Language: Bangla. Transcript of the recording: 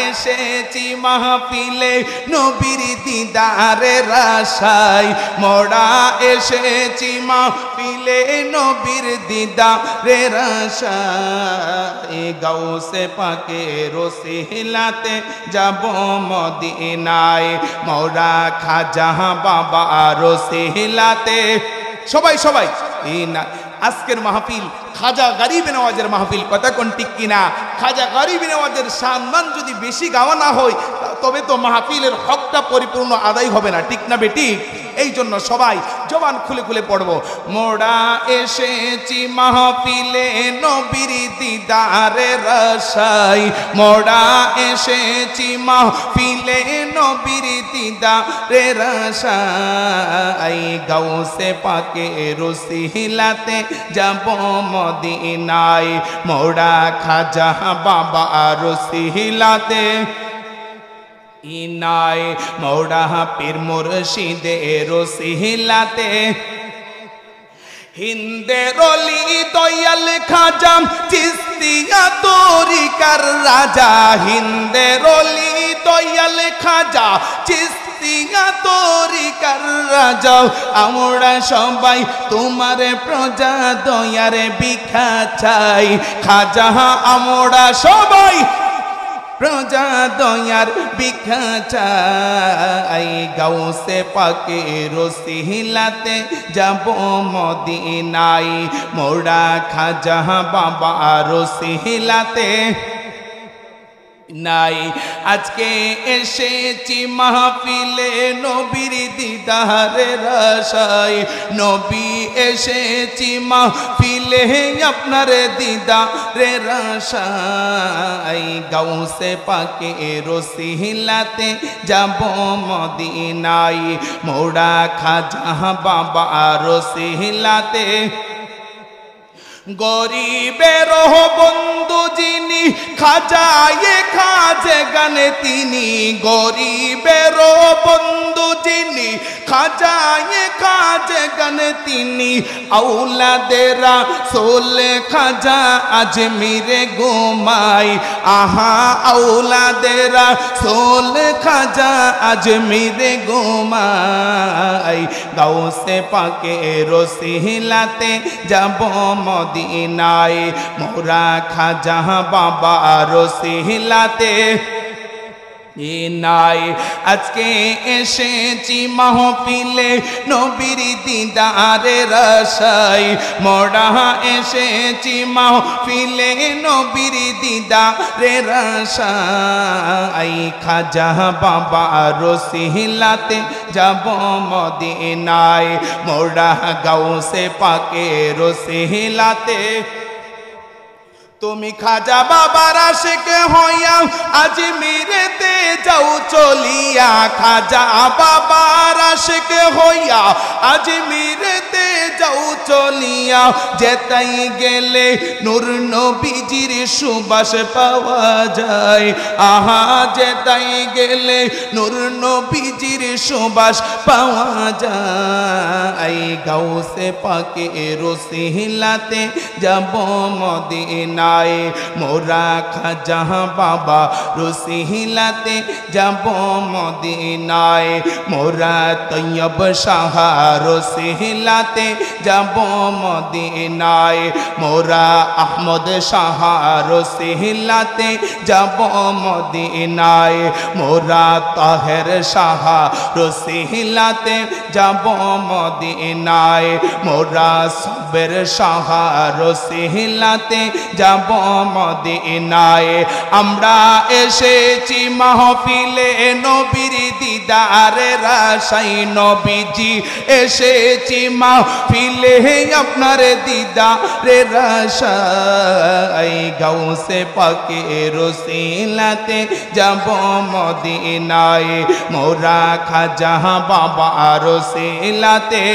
এসেছি মাহফিলে নবীর দিদারের আশায়, মোরা এসেছি মাহফিলে নবীর দিদারের আশায়। গাউসে পাকের ওসিলাতে যাব মদিনায়, মোরা খাজা বাবার ওসিলাতে। সবাই সবাই না, আজকের মাহফিল খাজা গরিব নওয়াজের মাহফিল, কথা কোন ঠিক কিনা? খাজা গরিব নওয়াজের সম্মান যদি বেশি গাওয়া না হয় তবে তো মাহফিলের হকটা পরিপূর্ণ আদায় হবে না, ঠিক না বেটি? এই জন্য সবাই জবান খুলে খুলে পড়ব, মোরা এসেছি মাহফিলে নবীর দিদারের আশায়, মোরা এসেছি মাহফিলে নবীর দিদারের আশায়। গাউসে পাকের ওসিলাতে যাব মদিনায়, মোরা খাজা বাবার ওসিলাতে ইনায়, মোরা পীর মুর্শিদের ওসিলাতে। হিন্দের অলি দয়াল খাজা চিশতিয়া তরিকার রাজা, হিন্দের অলি দয়াল খাজা চিশতিয়া তরিকার রাজা। আমরা সবাই তোমার প্রজা দয়ার ভিক্ষা চাই খাজা, আমরা সবাই প্রজা দয়ার ভিক্ষা চাই। গাউসে পাকের ওসিলাতে যাব মদিনায়, মোরা খাজা বাবার ওসিলাতে নাই। আজকে এসেছি মাহফিলে নবীর দিদারের আশায়, নবী এসেছি মাহফিলে আপনার দিদারের আশায়। গাউসে পাকের ওসিলাতে যাব মদিনায়, মোরা খাজা বাবার ওসিলাতে। গরিবের বন্ধু যিনি খাজায়ে খাজে গানে তিনি, গরিবের বন্ধু যিনি খাজায়ে খাজে গানে তিনি। আউলাদেরা সোলে খাজা আজমিরে ঘুমাই, আহা আউলাদেরা সোলে খাজা আজমিরে ঘুমাই। গাউসে পাকের ওসিলাতে যাব মদিনায়, মোরা খাজা বাবার ওসিলাতে নাই। আজকে এসেছি মাহফিলে নবীর দিদারের আশায়, মোরা এসেছি মাহফিলে নবীর দিদারের আশায়। খাজা বাবার ওসিলাতে যাব মদিনায়, মোরা গাউসে পাকের ওসিলাতে। তুমি খাজা বাবার আশিক হইয়া আজমিরেতে যাও চলিয়া, খাজা বাবার আশিক হইয়া আজমিরেতে যাও চলিয়া। যেতাই গেলে নূর নবীজির সুবাস পাওয়া যায়, আহা যেতাই গেলে নূর নবীজির সুবাস পাওয়া যায়। গাউসে পাকের ওসিলাতে যাব মদিনায়, মোরা খাজা বাবা ওসিলাতে যাব মদিনায়, মোরা তৈয়ব শাহ ওসিলাতে যাব মদিনায়, মোরা আহমদ শাহ ওসিলাতে যাব মদিনায়, মোরা তাহের শাহ ওসিলাতে যাব মদিনায়, মোরা সবের শাহ ওসিলাতে যাব মদিনায়। আমরা এসেছি মাহফিলে নবীর দিদারের আশায়, নবীজি এসেছি মাহফিলে আপনার দিদারের আশায়। গাউসে পাকের ওসিলাতে যাব মদিনায়, মোরা খাজা বাবার ওসিলাতে।